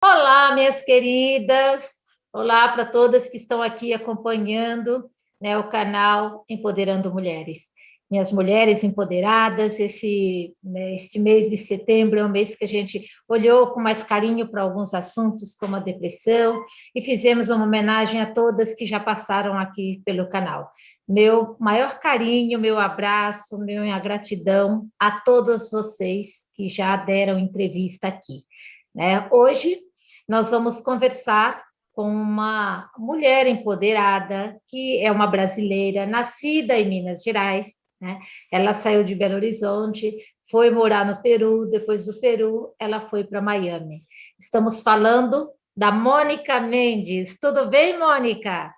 Olá, minhas queridas. Olá para todas que estão aqui acompanhando, né, o canal Empoderando Mulheres. Minhas mulheres empoderadas, este mês de setembro é um mês que a gente olhou com mais carinho para alguns assuntos, como a depressão, e fizemos uma homenagem a todas que já passaram aqui pelo canal. Meu maior carinho, meu abraço, minha gratidão a todas vocês que já deram entrevista aqui, né? Hoje nós vamos conversar com uma mulher empoderada, que é uma brasileira, nascida em Minas Gerais, né? Ela saiu de Belo Horizonte, foi morar no Peru, depois do Peru, ela foi para Miami. Estamos falando da Mônica Mendes. Tudo bem, Mônica?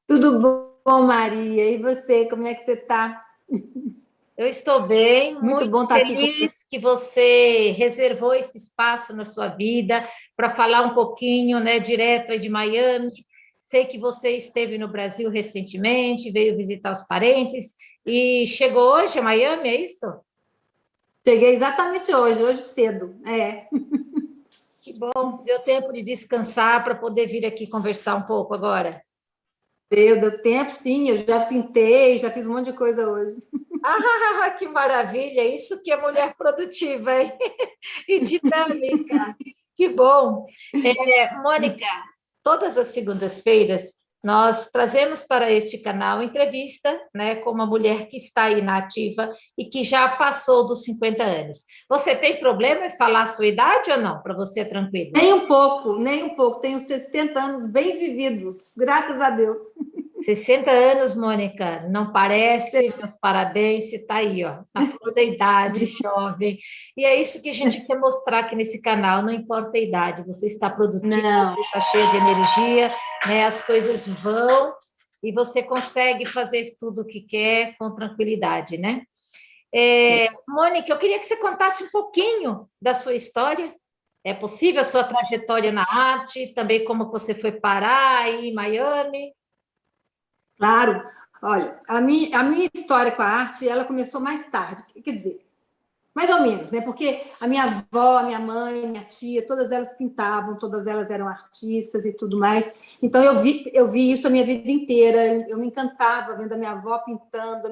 Tudo bom, Maria? E você, como é que você está? Eu estou bem, Muito muito bom estar aqui com você. feliz que você reservou esse espaço na sua vida para falar um pouquinho, né, direto aí de Miami. Sei que você esteve no Brasil recentemente, veio visitar os parentes e chegou hoje a Miami, é isso? Cheguei exatamente hoje cedo. Que bom, deu tempo de descansar para poder vir aqui conversar um pouco agora. Deu tempo, sim, eu já pintei, já fiz um monte de coisa hoje. Ah, que maravilha! Isso que é mulher produtiva, hein? E dinâmica. Que bom. Mônica, todas as segundas-feiras nós trazemos para este canal entrevista, né, com uma mulher que está aí na ativa e que já passou dos 50 anos. Você tem problema em falar a sua idade ou não? Para você é tranquilo? Nem um pouco, nem um pouco. Tenho 60 anos bem vividos, graças a Deus. 60 anos, Mônica, não parece, meus parabéns, você está aí, ó, na flor da idade, jovem. E é isso que a gente quer mostrar aqui nesse canal, não importa a idade, você está produtiva, Não, você está cheia de energia, né? As coisas vão e você consegue fazer tudo o que quer com tranquilidade, né? Mônica, eu queria que você contasse um pouquinho da sua história. É possível a sua trajetória na arte, também como você foi parar aí em Miami? claro. Olha, a minha história com a arte, ela começou mais tarde. Quer dizer, mais ou menos, né? Porque a minha avó, a minha mãe, a minha tia, todas elas pintavam, todas elas eram artistas e tudo mais. Então eu vi isso a minha vida inteira. Eu me encantava vendo a minha avó pintando, a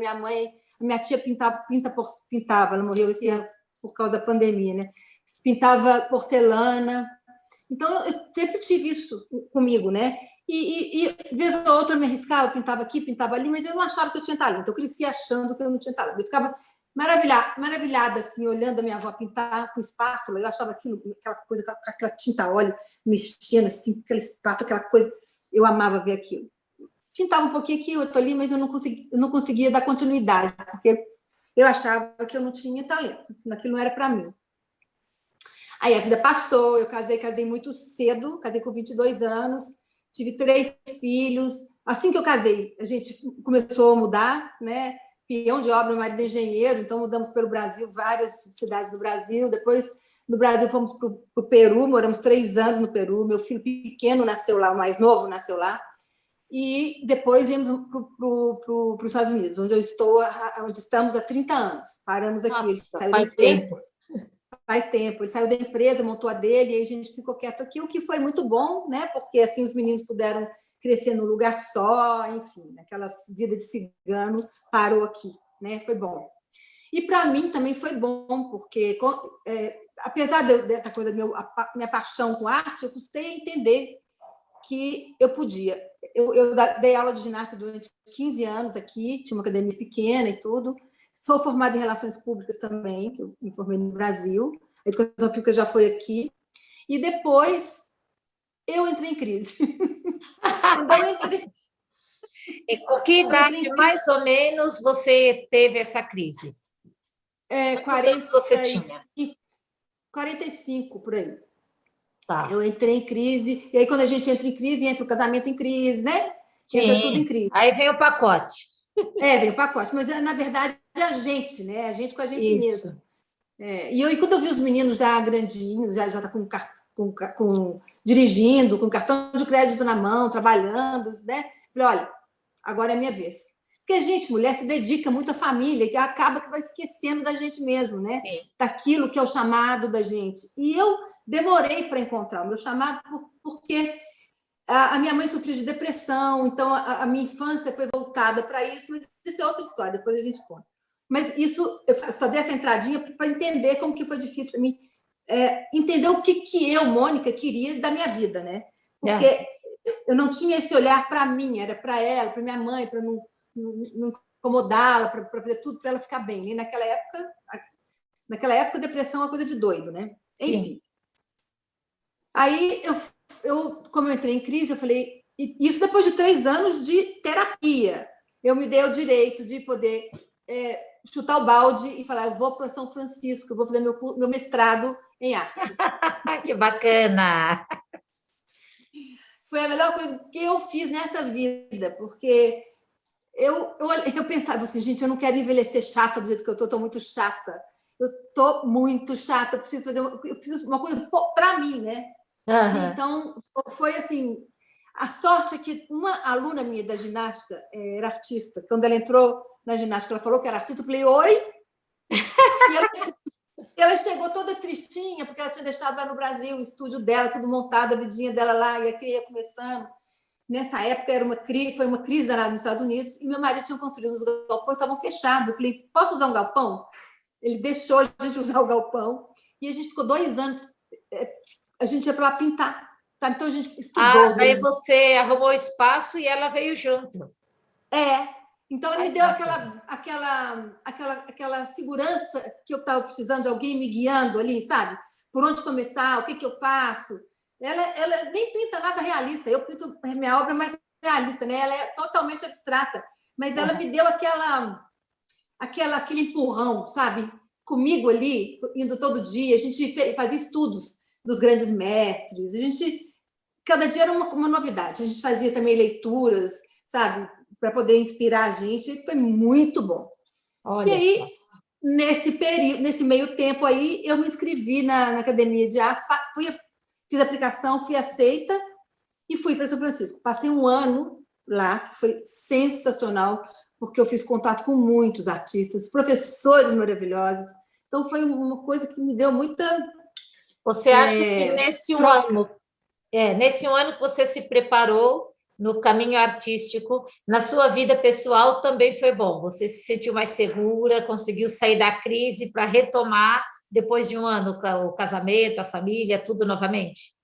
minha tia pintava, ela morreu esse ano por causa da pandemia, né? Pintava porcelana. Então eu sempre tive isso comigo, né? E vez ou outra eu me arriscava, eu pintava aqui, pintava ali, mas eu não achava que eu tinha talento. Eu crescia achando que eu não tinha talento. Eu ficava maravilhada, assim, olhando a minha avó pintar com espátula. Eu achava aquela coisa, com aquela tinta óleo, mexendo assim, aquela espátula, aquela coisa. Eu amava ver aquilo. Pintava um pouquinho aqui, outro ali, mas eu não conseguia dar continuidade, porque eu achava que eu não tinha talento, aquilo não era para mim. Aí a vida passou, eu casei muito cedo, casei com 22 anos, tive 3 filhos. Assim que eu casei, a gente começou a mudar, né? Peão de obra, meu marido é engenheiro, então mudamos pelo Brasil, várias cidades do Brasil. Depois, no Brasil, fomos para o Peru, moramos 3 anos no Peru. Meu filho pequeno nasceu lá, o mais novo nasceu lá. E depois viemos para os Estados Unidos, onde estamos há 30 anos. Paramos aqui. Ele Nossa, saiu da faz empresa tempo. faz tempo. Ele saiu da empresa, montou a dele, e aí a gente ficou quieto aqui, o que foi muito bom, né? Porque assim os meninos puderam crescer num lugar só, enfim, aquela vida de cigano parou aqui, né? Foi bom. E para mim também foi bom, porque apesar dessa coisa, minha paixão com arte, eu custei a entender que eu podia. Eu dei aula de ginástica durante 15 anos aqui, tinha uma academia pequena e tudo. Sou formada em relações públicas também, que eu me formei no Brasil. A educação física já foi aqui. E depois eu entrei em crise. Quando E com que eu entrei idade, em crise, mais ou menos, você teve essa crise? Quantos anos você tinha? 45, 45 por aí. Tá. Eu entrei em crise, e aí quando a gente entra em crise, entra o casamento em crise, né? Entra tudo em Sim. crise. Aí vem o pacote. Vem o pacote, mas na verdade é a gente, né? A gente com a gente mesmo. Isso. E quando eu vi os meninos já grandinhos, já tá dirigindo, com cartão de crédito na mão, trabalhando, né? Falei, olha, agora é a minha vez. Porque a gente, mulher, se dedica muito à família e acaba que vai esquecendo da gente mesmo, né? Sim. Daquilo que é o chamado da gente. E eu demorei para encontrar o meu chamado porque a minha mãe sofreu de depressão, então a minha infância foi voltada para isso, mas isso é outra história, depois a gente conta. Mas isso, eu só dei essa entradinha para entender como que foi difícil para mim entender o que eu, Mônica, queria da minha vida, né? Porque eu não tinha esse olhar para mim, era para ela, para minha mãe, para não incomodá-la, para fazer tudo para ela ficar bem. E naquela época, depressão é uma coisa de doido, né? Sim. Enfim. Aí, como eu entrei em crise, eu falei... Isso depois de 3 anos de terapia. Eu me dei o direito de poder chutar o balde e falar, eu vou para São Francisco, eu vou fazer meu mestrado em arte. Que bacana! Foi a melhor coisa que eu fiz nessa vida, porque eu pensava assim, gente, eu não quero envelhecer chata do jeito que eu estou muito chata. Eu estou muito chata, eu preciso uma coisa para mim, né? Uhum. Então, foi assim, a sorte é que uma aluna minha da ginástica era artista. Quando ela entrou na ginástica, ela falou que era artista, eu falei, oi! E ela chegou toda tristinha, porque ela tinha deixado lá no Brasil o estúdio dela, tudo montado, a vidinha dela lá, e aqui ia começando. Nessa época foi uma crise nos Estados Unidos, e meu marido tinha construído os galpões, estavam fechados. Eu falei, posso usar um galpão? Ele deixou a gente usar o galpão, e a gente ficou 2 anos, a gente ia para lá pintar. Tá? Então a gente estudou. Daí você arrumou espaço e ela veio junto. Então ela me deu aquela segurança que eu estava precisando de alguém me guiando ali, sabe? Por onde começar, o que eu faço. Ela nem pinta nada realista, eu pinto minha obra mais realista, né? Ela é totalmente abstrata, mas ela me deu aquele empurrão, sabe? Comigo ali, indo todo dia, a gente fazia estudos dos grandes mestres, cada dia era uma novidade, a gente fazia também leituras, sabe? Para poder inspirar a gente, foi muito bom. Olha e aí, nesse meio tempo aí, eu me inscrevi na Academia de Arte, fiz aplicação, fui aceita e fui para São Francisco. Passei 1 ano lá, que foi sensacional, porque eu fiz contato com muitos artistas, professores maravilhosos. Então, foi uma coisa que me deu muita... Você acha que nesse um ano que você se preparou no caminho artístico, na sua vida pessoal também foi bom? Você se sentiu mais segura, conseguiu sair da crise para retomar, depois de 1 ano, o casamento, a família, tudo novamente?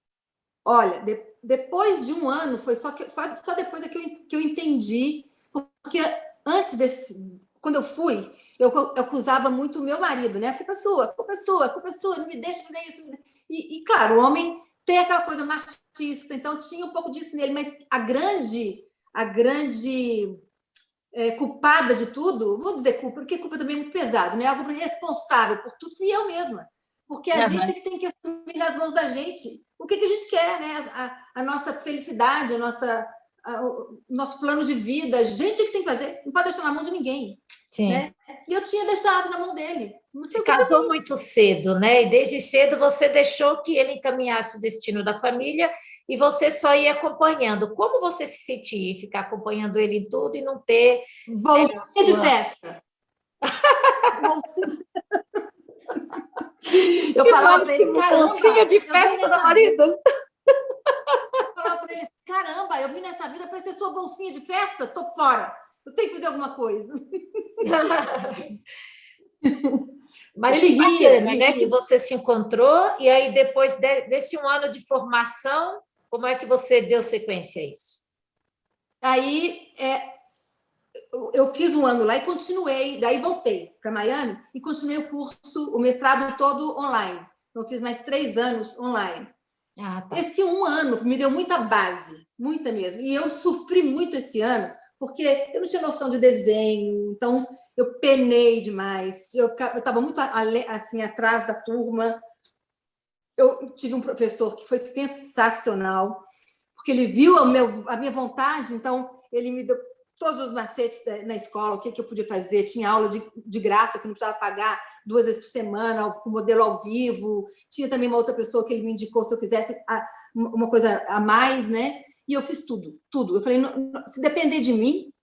Olha, depois de 1 ano, foi só depois que eu entendi, porque antes quando eu fui, eu acusava muito o meu marido, né? A culpa é sua, a culpa é sua, a culpa é sua, não me deixa fazer isso. E claro, o homem tem aquela coisa machista, então tinha um pouco disso nele, mas a grande culpada de tudo, vou dizer culpa, porque culpa também é muito pesado, né? Algo responsável por tudo fui eu mesma. Porque a gente é que tem que assumir nas mãos da gente o que a gente quer, né? A nossa felicidade, o nosso plano de vida, a gente é que tem que fazer, não pode deixar na mão de ninguém. Sim. Né? E eu tinha deixado na mão dele. Você casou muito cedo, né? E desde cedo você deixou que ele encaminhasse o destino da família e você só ia acompanhando. Como você se sentia em ficar acompanhando ele em tudo e não ter... Bolsinha de festa. Eu falava para ele, caramba... Bolsinha de festa do marido. Eu falava para ele, caramba, eu vim nessa vida para ser sua bolsinha de festa? Tô fora. Eu tenho que fazer alguma coisa. Mas ele ria, né? Que você se encontrou e aí depois desse 1 ano de formação, como é que você deu sequência a isso? Aí eu fiz 1 ano lá e continuei, daí voltei para Miami e continuei o curso, o mestrado todo online. Então eu fiz mais 3 anos online. Tá. Esse 1 ano me deu muita base, muita mesmo. E eu sofri muito esse ano, porque eu não tinha noção de desenho, então eu penei demais, eu estava muito assim, atrás da turma. Eu tive um professor que foi sensacional, porque ele viu a minha vontade, então ele me deu todos os macetes na escola, o que eu podia fazer. Tinha aula de graça, que não precisava pagar 2 vezes por semana, com modelo ao vivo. Tinha também uma outra pessoa que ele me indicou se eu quisesse uma coisa a mais, né? E eu fiz tudo. Eu falei, se depender de mim,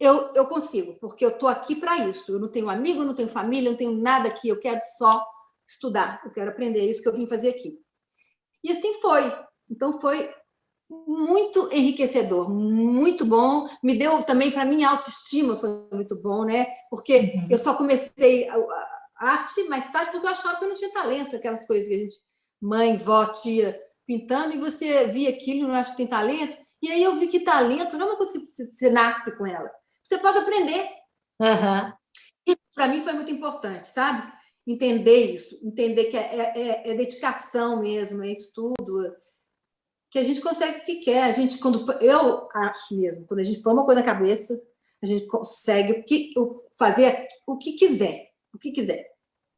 eu consigo, porque eu estou aqui para isso. Eu não tenho amigo, não tenho família, não tenho nada aqui. Eu quero só estudar, eu quero aprender isso que eu vim fazer aqui. E assim foi. Então, foi muito enriquecedor, muito bom. Me deu também, para minha autoestima, foi muito bom, né? Porque eu só comecei a arte mais tarde porque eu achava que eu não tinha talento, aquelas coisas que a gente, mãe, vó, tia, pintando, e você via aquilo e não acha que tem talento. E aí eu vi que talento não é uma coisa que você nasce com ela. Você pode aprender. Uhum. Isso, para mim, foi muito importante, sabe? Entender isso, entender que é dedicação mesmo, é estudo, que a gente consegue o que quer. A gente, quando eu acho mesmo, quando a gente põe uma coisa na cabeça, a gente consegue fazer o que quiser, o que quiser.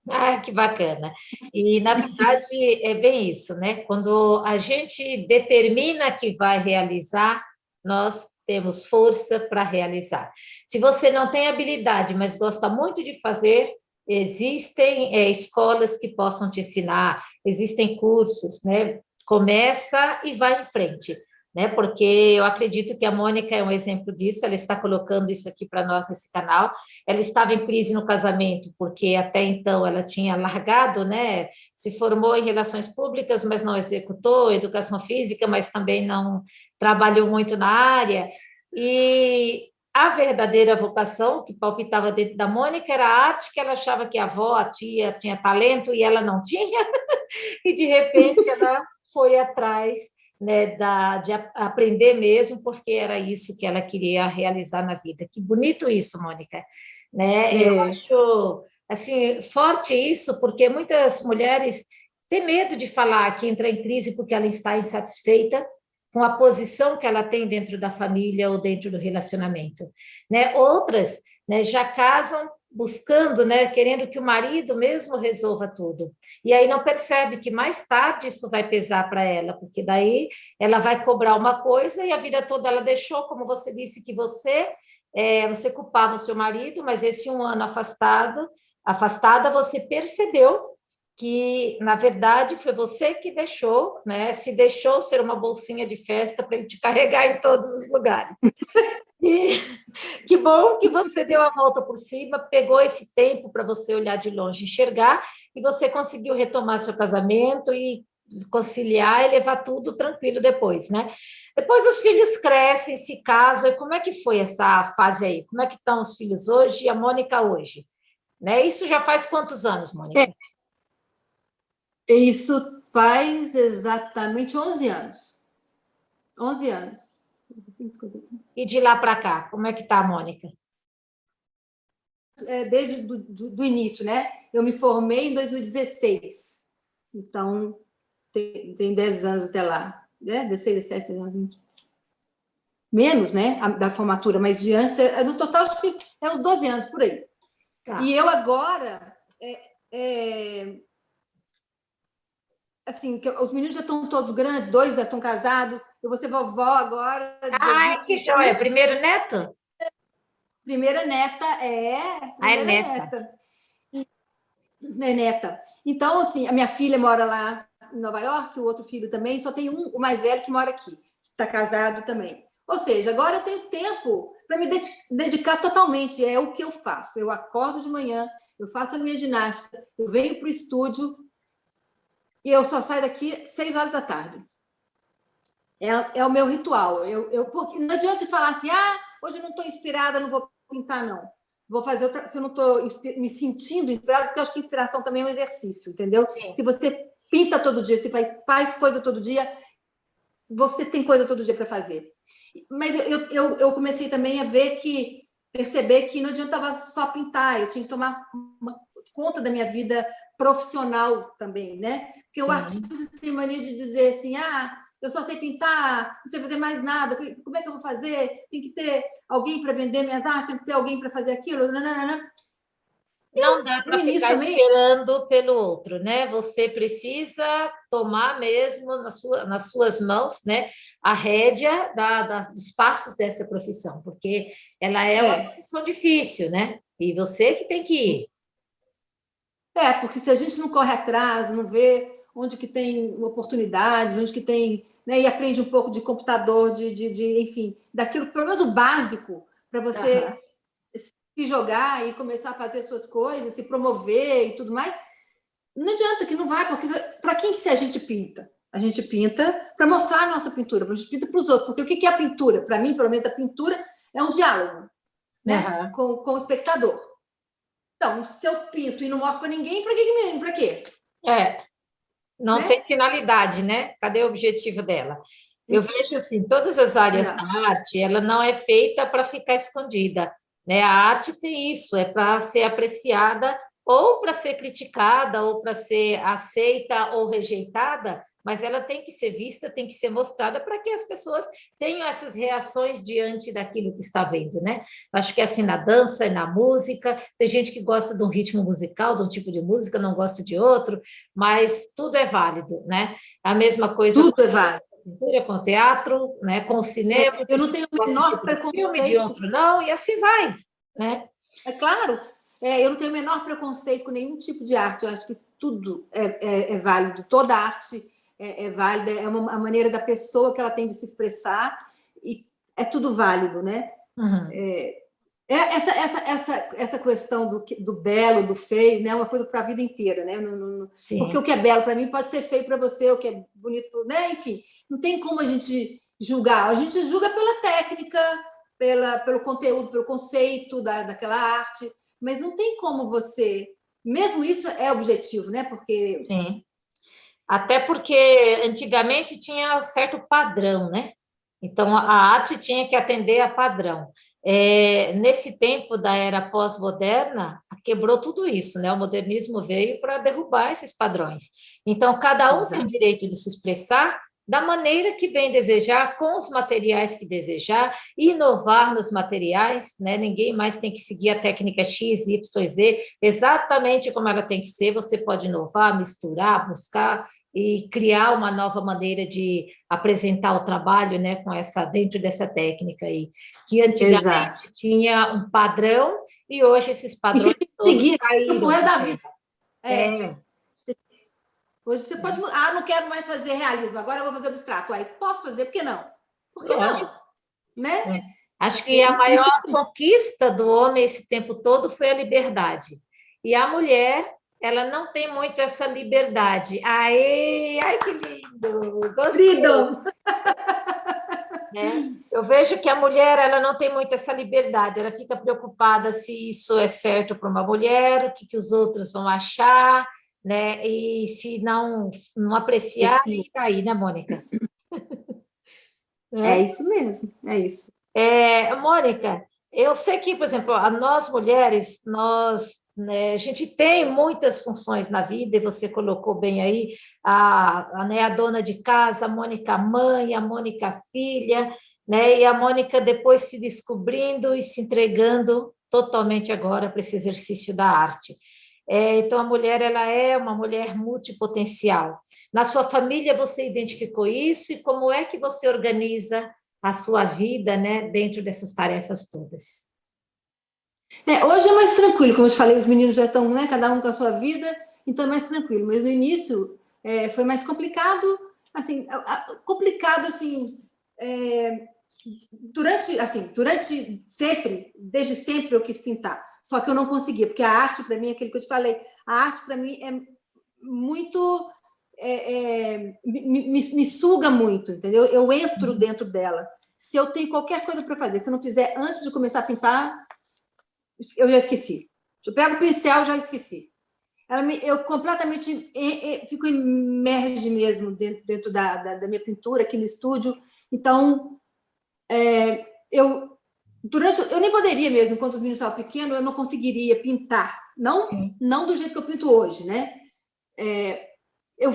Ah, que bacana. E, na verdade, é bem isso, né? Quando a gente determina que vai realizar, nós temos força para realizar. Se você não tem habilidade, mas gosta muito de fazer, existem escolas que possam te ensinar, existem cursos, né? Começa e vai em frente, né? Porque eu acredito que a Mônica é um exemplo disso, ela está colocando isso aqui para nós nesse canal. Ela estava em crise no casamento, porque até então ela tinha largado, né? Se formou em relações públicas, mas não executou, educação física, mas também não trabalhou muito na área. E a verdadeira vocação que palpitava dentro da Mônica era a arte, que ela achava que a avó, a tia, tinha talento e ela não tinha, e de repente ela foi atrás, né, de aprender mesmo, porque era isso que ela queria realizar na vida. Que bonito isso, Mônica, né? Eu acho assim forte isso, porque muitas mulheres têm medo de falar que entra em crise porque ela está insatisfeita com a posição que ela tem dentro da família ou dentro do relacionamento, né? Outras, né, já casam buscando, né, querendo que o marido mesmo resolva tudo. E aí não percebe que mais tarde isso vai pesar para ela, porque daí ela vai cobrar uma coisa e a vida toda ela deixou, como você disse, que você culpava o seu marido, mas esse um ano afastada, você percebeu que, na verdade, foi você que deixou, né? Se deixou ser uma bolsinha de festa para ele te carregar em todos os lugares. E que bom que você deu a volta por cima, pegou esse tempo para você olhar de longe, enxergar, e você conseguiu retomar seu casamento e conciliar e levar tudo tranquilo depois, né? Depois os filhos crescem, se casam, e como é que foi essa fase aí? Como é que estão os filhos hoje e a Mônica hoje? Né? Isso já faz quantos anos, Mônica? Isso faz exatamente 11 anos. 11 anos. E de lá para cá, como é que está a Mônica? Desde do início, né? Eu me formei em 2016. Então, tem 10 anos até lá. Né? 16, 17 anos. Menos, né? Da formatura, mas de antes, no total, acho que é uns 12 anos, por aí. Tá. E eu agora... assim, que os meninos já estão todos grandes, 2 já estão casados, eu vou ser vovó agora. Ai, que joia! Primeiro neto? Primeira neta, primeira neta. É neta. Então, assim, a minha filha mora lá em Nova York, o outro filho também, só tem o mais velho que mora aqui, que está casado também. Ou seja, agora eu tenho tempo para me dedicar totalmente, é o que eu faço. Eu acordo de manhã, eu faço a minha ginástica, eu venho para o estúdio, e eu só saio daqui 6 horas da tarde. É o meu ritual. Porque não adianta falar assim, hoje eu não estou inspirada, não vou pintar, não. Vou fazer outra. Se eu não estou me sentindo inspirada, porque eu acho que inspiração também é um exercício, entendeu? Sim. Se você pinta todo dia, se faz coisa todo dia, você tem coisa todo dia para fazer. Mas eu comecei também a perceber que não adiantava só pintar, eu tinha que tomar conta da minha vida profissional também, né? Porque o artista tem mania de dizer assim, eu só sei pintar, não sei fazer mais nada, como é que eu vou fazer? Tem que ter alguém para vender minhas artes, tem que ter alguém para fazer aquilo, Não dá para ficar esperando pelo outro, né? Você precisa tomar mesmo nas suas mãos, né, a rédea dos passos dessa profissão, porque ela é uma profissão difícil, né? E você que tem que ir. Porque se a gente não corre atrás, não vê onde que tem oportunidades, onde que tem, né, e aprende um pouco de computador, enfim, daquilo, pelo menos o básico, para você se jogar e começar a fazer suas coisas, se promover e tudo mais. Não adianta que não vai, porque para quem que a gente pinta? A gente pinta para mostrar a nossa pintura, a gente pinta para os outros. Porque o que é a pintura? Para mim, pelo menos, a pintura é um diálogo, né? Com o espectador. Então, se eu pinto e não mostro para ninguém, para quê? Não, né? Tem finalidade, né? Cadê o objetivo dela? Eu vejo assim, todas as áreas da arte, ela não é feita para ficar escondida, né? A arte tem isso, é para ser apreciada ou para ser criticada, ou para ser aceita ou rejeitada, mas ela tem que ser vista, tem que ser mostrada para que as pessoas tenham essas reações diante daquilo que está vendo, né? Acho que é assim na dança e na música, tem gente que gosta de um ritmo musical, de um tipo de música, não gosta de outro, mas tudo é válido, né? A mesma coisa tudo é válido. Com a pintura, com o teatro, né? Com o cinema. Eu não tenho o menor preconceito. De filme, de outro não, e assim vai, né? É claro. Eu não tenho o menor preconceito com nenhum tipo de arte. Eu acho que tudo é válido. Toda arte é válida. É a maneira da pessoa que ela tem de se expressar. E é tudo válido, né? Essa questão do belo, do feio, né? É uma coisa para a vida inteira, né? Porque o que é belo para mim pode ser feio para você, o que é bonito, né? Enfim, não tem como a gente julgar. A gente julga pela técnica, pelo conteúdo, pelo conceito daquela arte. Mas não tem como você... Mesmo isso é objetivo, né? Porque... Sim. Até porque antigamente tinha certo padrão, né? Então, a arte tinha que atender a padrão. Nesse tempo da era pós-moderna, quebrou tudo isso, né? O modernismo veio para derrubar esses padrões. Então, cada um tem o direito de se expressar da maneira que bem desejar, com os materiais que desejar, inovar nos materiais, né? Ninguém mais tem que seguir a técnica X, Y, Z, exatamente como ela tem que ser, você pode inovar, misturar, buscar e criar uma nova maneira de apresentar o trabalho, né, dentro dessa técnica aí, que antigamente tinha um padrão e hoje esses padrões todos caíram. Da vida. Hoje você pode... não quero mais fazer realismo, agora eu vou fazer abstrato. Aí posso fazer, por que não? Por que não? Né? Acho que a maior conquista do homem esse tempo todo foi a liberdade. E a mulher, ela não tem muito essa liberdade. Ai, que lindo! Gostei. Eu vejo que a mulher, ela não tem muito essa liberdade. Ela fica preocupada se isso é certo para uma mulher, o que os outros vão achar, né? E se não apreciar, e aí, né, Mônica? É isso mesmo, é isso. Mônica, eu sei que, por exemplo, nós mulheres, né, a gente tem muitas funções na vida, e você colocou bem aí, né, a dona de casa, a Mônica mãe, a Mônica filha, né, e a Mônica depois se descobrindo e se entregando totalmente agora para esse exercício da arte. Então, a mulher, ela é uma mulher multipotencial. Na sua família, você identificou isso, e como é que você organiza a sua vida, né, dentro dessas tarefas todas? Hoje é mais tranquilo, como eu te falei, os meninos já estão, né, cada um com a sua vida, então é mais tranquilo. Mas no início foi mais complicado, assim, durante sempre, desde sempre eu quis pintar, só que eu não conseguia, porque a arte para mim, aquilo que eu te falei, a arte para mim é muito... me suga muito, entendeu? Eu entro dentro dela. Se eu tenho qualquer coisa para fazer, se eu não fizer antes de começar a pintar, eu já esqueci. Se eu pego o pincel, já esqueci. Eu completamente fico imerge mesmo dentro da minha pintura, aqui no estúdio. Então, eu nem poderia mesmo, enquanto os meninos estavam pequenos, eu não conseguiria pintar. Não do jeito que eu pinto hoje, né? Eu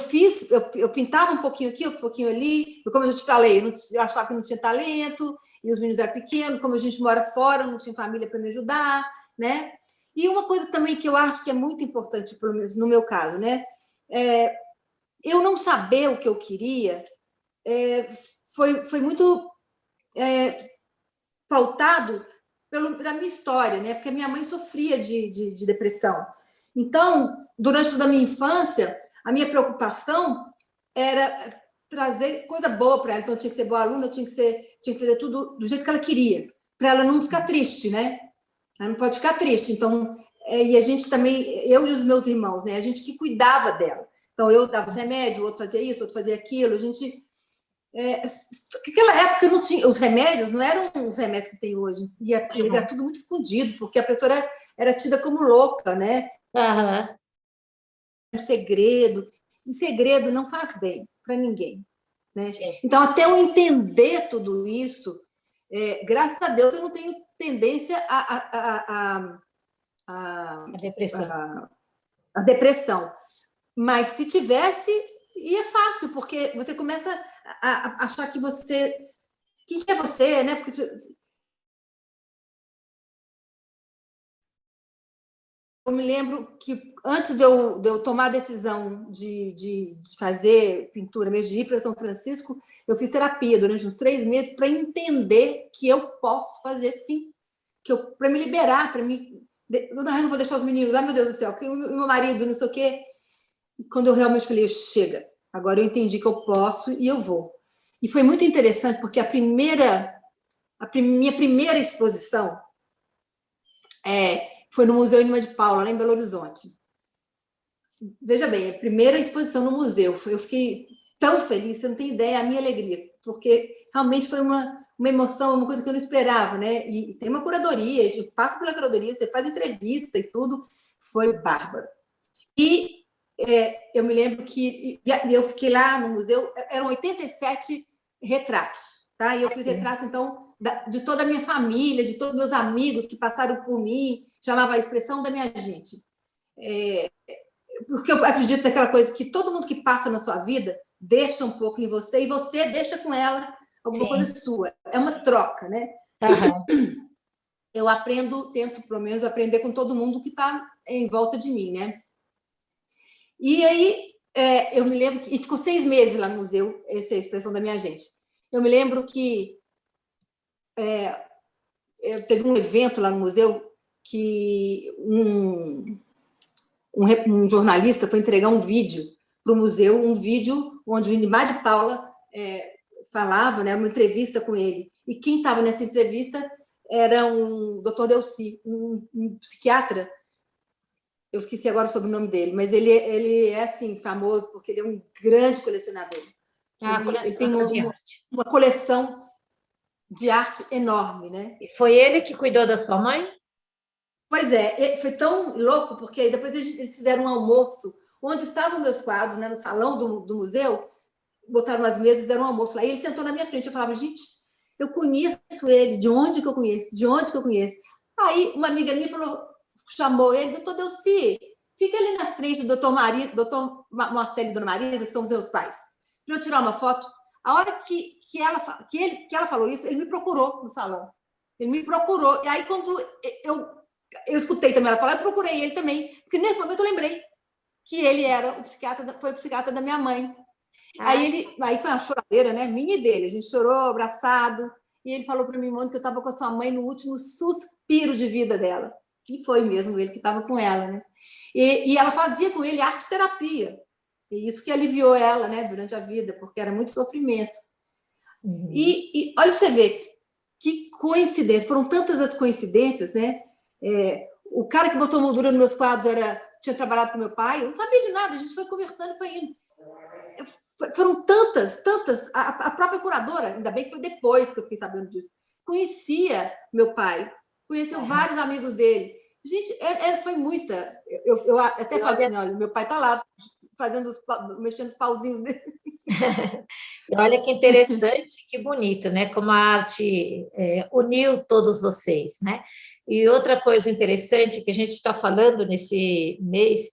pintava um pouquinho aqui, um pouquinho ali, como eu te falei, eu achava que não tinha talento, e os meninos eram pequenos, como a gente mora fora, não tinha família para me ajudar, né? E uma coisa também que eu acho que é muito importante no meu caso, né? Eu não saber o que eu queria foi muito pautado pela minha história, né? Porque a minha mãe sofria de depressão. Então, durante toda a minha infância, a minha preocupação era trazer coisa boa para ela. Então, eu tinha que ser boa aluna, eu tinha que fazer tudo do jeito que ela queria. para ela não ficar triste, né? Ela não pode ficar triste. Então, e a gente também, eu e os meus irmãos, né? A gente que cuidava dela. Então, eu dava os remédios, o outro fazia isso, o outro fazia aquilo. A gente... naquela época não tinha... Os remédios não eram os remédios que tem hoje. Era tudo muito escondido, porque a pessoa era tida como louca, né? Aham. Um segredo. E segredo não faz bem para ninguém, né? Sim. Então, até eu entender tudo isso, graças a Deus, eu não tenho tendência A depressão. a depressão. Mas se tivesse, ia fácil, porque você começa a achar que você... O que é você, né? Porque eu me lembro que antes de eu tomar a decisão de fazer pintura, mesmo de ir para São Francisco, eu fiz terapia durante uns 3 meses para entender que eu posso fazer sim, para me liberar, para me... Eu não vou deixar os meninos, ai meu Deus do céu, que o meu marido, não sei o quê. Quando eu realmente falei, chega, agora eu entendi que eu posso e eu vou. E foi muito interessante, porque minha primeira exposição foi no Museu Inima de Paula, lá em Belo Horizonte. Veja bem, a primeira exposição no museu, eu fiquei tão feliz, você não tem ideia a minha alegria, porque realmente foi uma emoção, uma coisa que eu não esperava, né? E tem uma curadoria, a gente passa pela curadoria, você faz entrevista e tudo, foi bárbaro. E eu me lembro que eu fiquei lá no museu, eram 87 retratos, tá? E eu fiz retratos, então, de toda a minha família, de todos meus amigos que passaram por mim, chamava a expressão da minha gente. Porque eu acredito naquela coisa que todo mundo que passa na sua vida deixa um pouco em você e você deixa com ela alguma coisa sua. É uma troca, né? Uhum. Eu tento pelo menos aprender com todo mundo que está em volta de mim, né? E aí, eu me lembro que... E ficou 6 meses lá no museu, essa é a expressão da minha gente. Eu me lembro que teve um evento lá no museu que um jornalista foi entregar um vídeo para o museu, um vídeo onde o Inimar de Paula falava, né, uma entrevista com ele. E quem estava nessa entrevista era um Dr. Delcy, um psiquiatra. Eu esqueci agora o sobrenome dele, mas ele é assim, famoso porque ele é um grande colecionador. Ele tem uma coleção de arte enorme, né? E foi ele que cuidou da sua mãe? Pois foi tão louco, porque depois eles fizeram um almoço onde estavam meus quadros, né, no salão do museu, botaram as mesas, fizeram um almoço lá, e ele sentou na minha frente. Eu falava, gente, eu conheço ele, de onde que eu conheço? De onde que eu conheço? Aí uma amiga minha chamou ele, doutor Delcy, fica ali na frente do doutor Marcelo e dona Marisa, que são os meus pais, para eu tirar uma foto. A hora que ela falou isso, ele me procurou no salão. Ele me procurou. E aí, quando eu escutei também ela falar, eu procurei ele também, porque nesse momento eu lembrei que ele foi o psiquiatra da minha mãe. Aí foi uma choradeira, né? Minha e dele. A gente chorou, abraçado, e ele falou para mim, Mônica, que eu estava com a sua mãe no último suspiro de vida dela. E foi mesmo ele que estava com ela, né? E ela fazia com ele arte-terapia. E isso que aliviou ela, né, durante a vida, porque era muito sofrimento. Uhum. E olha para você ver, que coincidência, foram tantas as coincidências, né? O cara que botou moldura nos meus quadros tinha trabalhado com meu pai, eu não sabia de nada, a gente foi conversando e foi indo. Foram tantas, a própria curadora, ainda bem que foi depois que eu fiquei sabendo disso, conhecia meu pai, conheceu vários amigos dele. Gente, foi muita. Eu até falo assim, olha, meu pai está lá mexendo os pauzinhos dele. Olha que interessante, que bonito, né? Como a arte uniu todos vocês, né? E outra coisa interessante que a gente está falando nesse mês,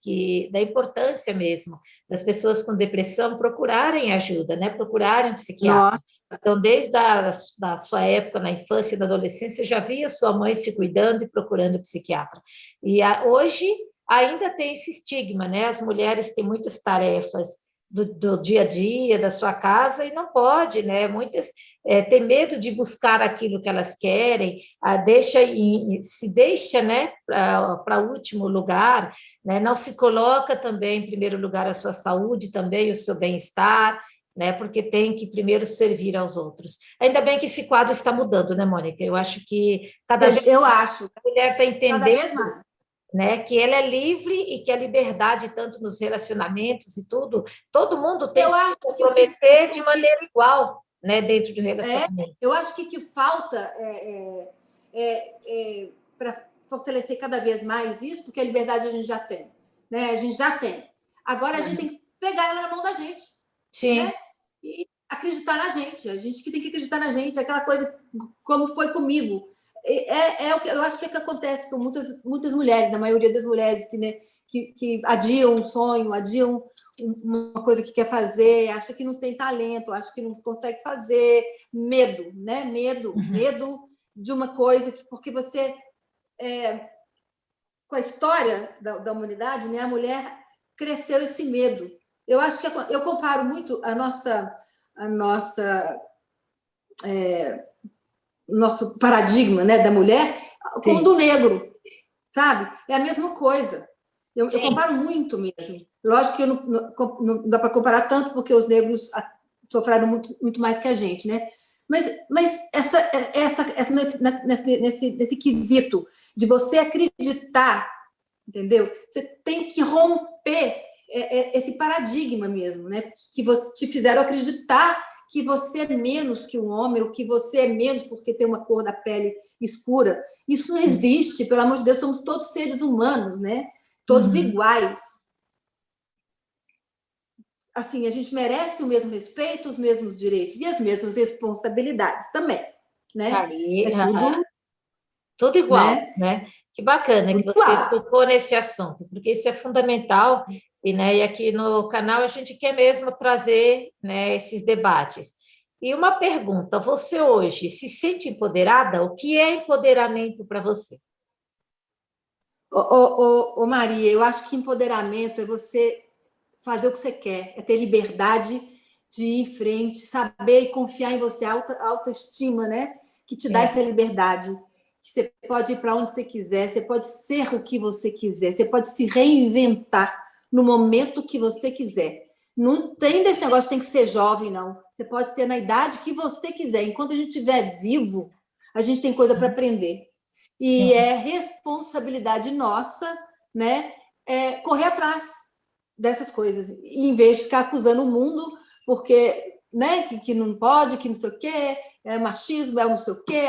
da importância mesmo das pessoas com depressão procurarem ajuda, né? Procurarem um psiquiatra. Então, desde da sua época, na infância e na adolescência, já via sua mãe se cuidando e procurando psiquiatra. E hoje ainda tem esse estigma, né? As mulheres têm muitas tarefas do dia a dia, da sua casa, e não pode, né? Muitas têm medo de buscar aquilo que elas querem, se deixa, né, para último lugar, né? Não se coloca também em primeiro lugar a sua saúde, também o seu bem-estar. né? Porque tem que primeiro servir aos outros. Ainda bem que esse quadro está mudando, né, Mônica? Eu acho que cada vez Eu acho, a mulher está cada entendendo, vez mais. né, que ela é livre e que a liberdade, tanto nos relacionamentos e tudo, todo mundo tem Eu que se acho que comprometer de maneira igual, né, dentro de um relacionamento. eu acho que o que falta para fortalecer cada vez mais isso, porque a liberdade a gente já tem, né? A gente já tem. Agora a gente tem que pegar ela na mão da gente, Sim. né? E acreditar na gente. A gente que tem que acreditar na gente, aquela coisa como foi comigo. O que eu acho que é que acontece com muitas mulheres, na maioria das mulheres que adiam um sonho, adiam uma coisa que quer fazer, acha que não tem talento, acha que não consegue fazer, medo, né? Medo de uma coisa que porque você com a história da humanidade, né? A mulher cresceu esse medo. Eu acho que eu comparo muito nosso paradigma, né, da mulher com o do negro, sabe? É a mesma coisa. Eu comparo muito mesmo. Lógico que não dá para comparar tanto, porque os negros sofreram muito mais que a gente, né? Mas nesse quesito de você acreditar, entendeu? Você tem que romper esse paradigma mesmo, né? Que te fizeram acreditar que você é menos que um homem, ou que você é menos porque tem uma cor da pele escura. Isso não existe, pelo amor de Deus, somos todos seres humanos, né? Todos iguais. Assim, a gente merece o mesmo respeito, os mesmos direitos e as mesmas responsabilidades também, né? Aí, É tudo, tudo igual, né? né? Que bacana Tudo que você igual. tocou nesse assunto, porque isso é fundamental, e aqui no canal a gente quer mesmo trazer, né, esses debates. E uma pergunta, você hoje se sente empoderada? O que é empoderamento para você? Maria, eu acho que empoderamento é você fazer o que você quer, é ter liberdade de ir em frente, saber e confiar em você, autoestima, né? Que te dá essa liberdade. Que você pode ir para onde você quiser, você pode ser o que você quiser, você pode se reinventar no momento que você quiser. Não tem desse negócio, tem que ser jovem, não. Você pode ser na idade que você quiser. Enquanto a gente estiver vivo, a gente tem coisa para aprender. E Sim. é responsabilidade nossa, né? Correr atrás dessas coisas, em vez de ficar acusando o mundo, porque né, que não pode, que não sei o quê, é machismo, é não sei o quê,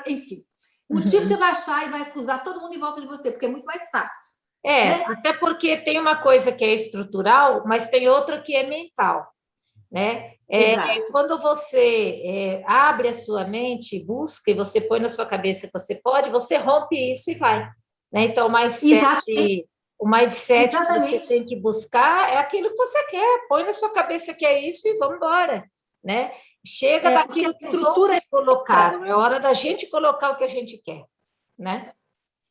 enfim. O motivo você vai achar e vai acusar todo mundo em volta de você, porque é muito mais fácil. Né? Até porque tem uma coisa que é estrutural, mas tem outra que é mental, né? Exato. Quando você abre a sua mente, busca e você põe na sua cabeça que você pode, você rompe isso e vai, né? Então, Exatamente. o mindset que você Exatamente. tem que buscar é aquilo que você quer, põe na sua cabeça que é isso e vamos embora, né? Chega Porque daquilo a que os estrutura outros é outra. colocaram, é hora da gente colocar o que a gente quer, né?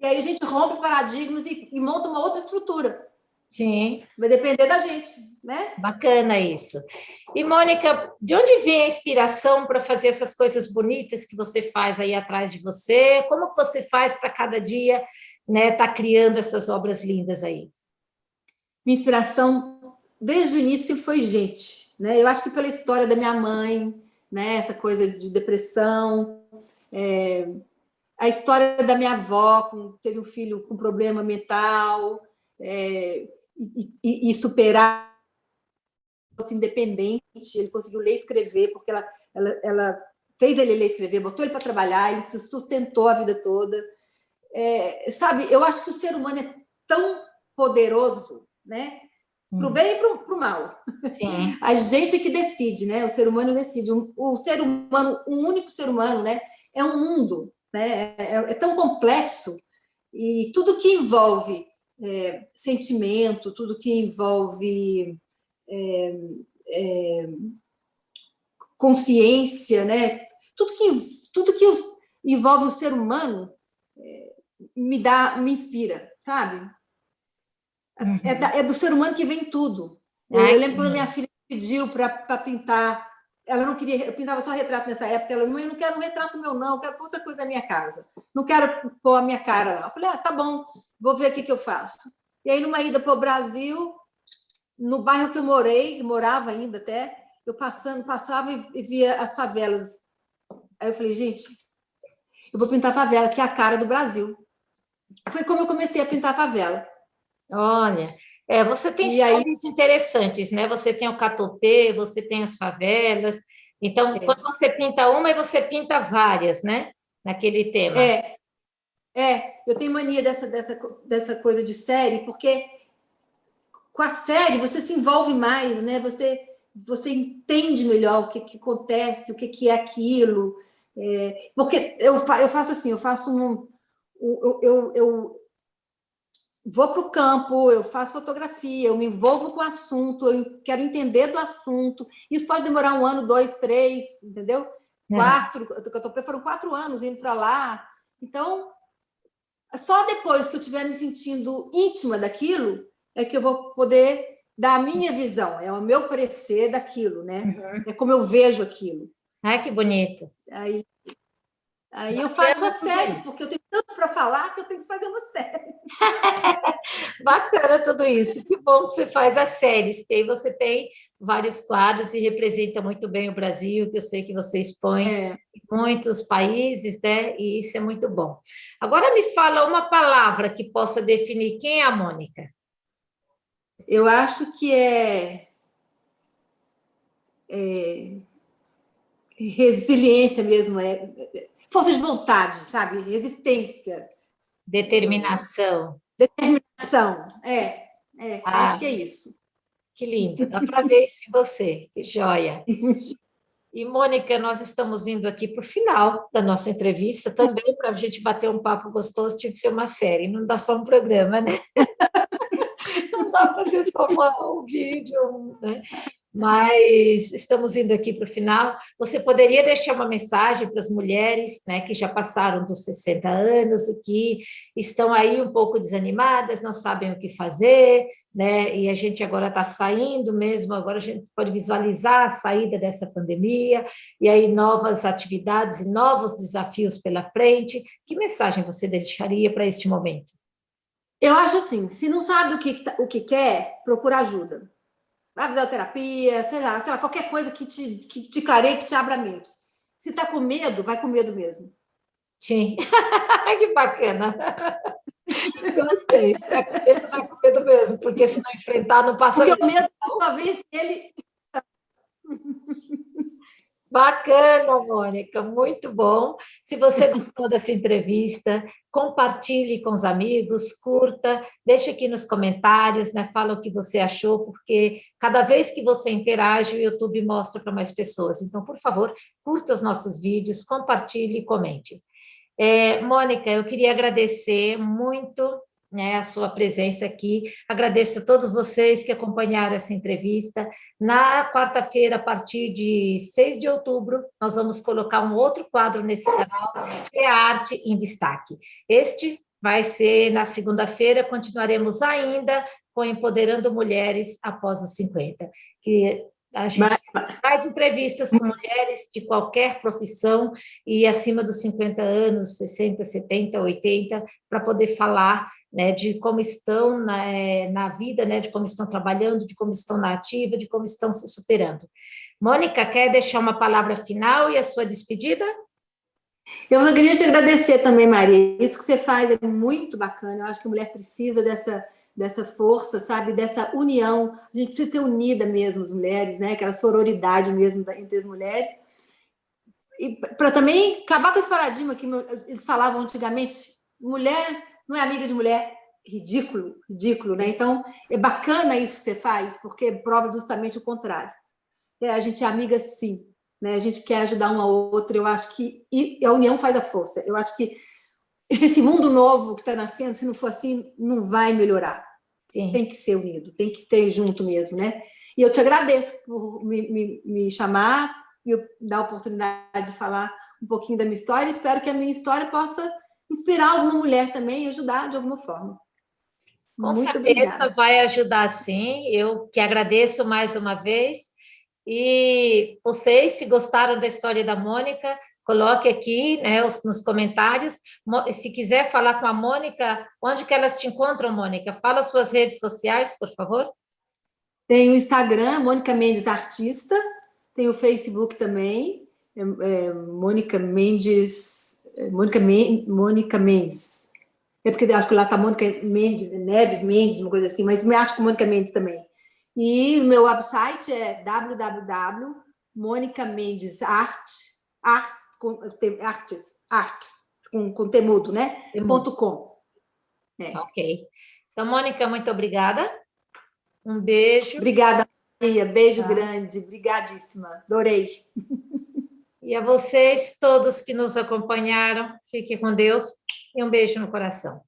E aí a gente rompe paradigmas e monta uma outra estrutura. Sim. Vai depender da gente, né? Bacana isso. E, Mônica, de onde vem a inspiração para fazer essas coisas bonitas que você faz aí atrás de você? Como que você faz para cada dia, né, tá criando essas obras lindas aí? Minha inspiração, desde o início, foi gente. Né? Eu acho que pela história da minha mãe, né? Essa coisa de depressão, a história da minha avó, teve um filho com problema mental, e superar, fosse independente, ele conseguiu ler e escrever, porque ela fez ele ler e escrever, botou ele para trabalhar, ele se sustentou a vida toda. Sabe, eu acho que o ser humano é tão poderoso, né? Para o bem e para o mal. Sim. A gente é que decide, né? O ser humano decide. O ser humano, um único ser humano, né? É um mundo, né? É tão complexo e tudo que envolve sentimento, tudo que envolve consciência, né? Tudo que envolve o ser humano me inspira, sabe? É do ser humano que vem tudo. Eu Ai, lembro quando minha filha pediu para pintar, ela não queria, eu pintava só retrato nessa época, ela, mãe, eu não quero um retrato meu, não, eu quero outra coisa na minha casa. Não quero pôr a minha cara lá. Eu falei, tá bom, vou ver o que eu faço. E aí, numa ida para o Brasil, no bairro que eu morava ainda até, eu passava e via as favelas. Aí eu falei, gente, eu vou pintar a favela, que é a cara do Brasil. Foi como eu comecei a pintar a favela. Olha, você tem E aí, séries interessantes, né? Você tem o Catopê, você tem as favelas. Então, quando você pinta uma, você pinta várias, né? Naquele tema. eu tenho mania dessa coisa de série, porque com a série você se envolve mais, né? Você entende melhor o que acontece, o que é aquilo. Porque eu faço assim, eu vou para o campo, eu faço fotografia, eu me envolvo com o assunto, eu quero entender do assunto. Isso pode demorar 1 ano, 2, 3, entendeu? 4, foram 4 anos indo para lá. Então, só depois que eu estiver me sentindo íntima daquilo, é que eu vou poder dar a minha visão, é o meu parecer daquilo, né? Uhum. É como eu vejo aquilo. Ai, que bonito. Aí eu faço as séries, porque eu tenho tanto para falar que eu tenho que fazer uma série. Bacana tudo isso. Que bom que você faz as séries, que aí você tem vários quadros e representa muito bem o Brasil, que eu sei que você expõe em muitos países, né? E isso é muito bom. Agora me fala uma palavra que possa definir quem é a Mônica. Eu acho que é resiliência mesmo, força de vontade, sabe? Resistência. Determinação. Determinação. Acho que é isso. Que lindo. Dá para ver isso em você. Que joia. E, Mônica, nós estamos indo aqui para o final da nossa entrevista, também para a gente bater um papo gostoso, tinha que ser uma série, não dá só um programa, né? Não dá para ser só um vídeo, né? Mas estamos indo aqui para o final. Você poderia deixar uma mensagem para as mulheres, né, que já passaram dos 60 anos e que estão aí um pouco desanimadas, não sabem o que fazer, né? E a gente agora está saindo mesmo, agora a gente pode visualizar a saída dessa pandemia, e aí novas atividades e novos desafios pela frente. Que mensagem você deixaria para este momento? Eu acho assim, se não sabe o que quer, procura ajuda. A fisioterapia, sei lá, qualquer coisa que te clareie, que te abra a mente. Se está com medo, vai com medo mesmo. Sim, que bacana. Gostei, se está com medo, vai com medo mesmo, porque se não enfrentar, não passa porque medo. O medo, uma vez, ele... Bacana, Mônica, muito bom. Se você gostou dessa entrevista, compartilhe com os amigos, curta, deixe aqui nos comentários, né? Fala o que você achou, porque cada vez que você interage, o YouTube mostra para mais pessoas. Então, por favor, curta os nossos vídeos, compartilhe e comente. Mônica, eu queria agradecer muito, né, a sua presença aqui. Agradeço a todos vocês que acompanharam essa entrevista. Na quarta-feira, a partir de 6 de outubro, nós vamos colocar um outro quadro nesse canal, que é a Arte em Destaque. Este vai ser na segunda-feira, continuaremos ainda com Empoderando Mulheres após os 50, que a gente faz entrevistas com mulheres de qualquer profissão e acima dos 50 anos, 60, 70, 80, para poder falar, né, de como estão na vida, né, de como estão trabalhando, de como estão na ativa, de como estão se superando. Mônica, quer deixar uma palavra final e a sua despedida? Eu queria te agradecer também, Maria. Isso que você faz é muito bacana. Eu acho que a mulher precisa dessa força, sabe? Dessa união. A gente precisa ser unida mesmo, as mulheres, né? Aquela sororidade mesmo entre as mulheres. E para também acabar com esse paradigma que eles falavam antigamente, mulher não é amiga de mulher, ridículo, né? Então, é bacana isso que você faz, porque prova justamente o contrário. A gente é amiga, sim, né? A gente quer ajudar um ao outro. Eu acho que a união faz a força. Eu acho que esse mundo novo que está nascendo, se não for assim, não vai melhorar. Sim. Tem que ser unido, tem que ser junto mesmo, né? E eu te agradeço por me chamar e dar a oportunidade de falar um pouquinho da minha história. Espero que a minha história possa inspirar alguma mulher também e ajudar de alguma forma. Com certeza obrigada. Vai ajudar, sim. Eu que agradeço mais uma vez. E vocês, se gostaram da história da Mônica, coloque aqui, né, nos comentários. Se quiser falar com a Mônica, onde que elas te encontram, Mônica? Fala as suas redes sociais, por favor. Tem o Instagram, Mônica Mendes Artista, Tem o Facebook também, Mônica Mendes. Mônica Mendes. É porque eu acho que lá está Mônica Neves, uma coisa assim, mas me acho que Mônica Mendes também. E o meu website é com temudo, né? .com. Ok. Então, Mônica, muito obrigada. Um beijo. Obrigada, Maria. Beijo grande. Obrigadíssima. Adorei. E a vocês todos que nos acompanharam, fiquem com Deus e um beijo no coração.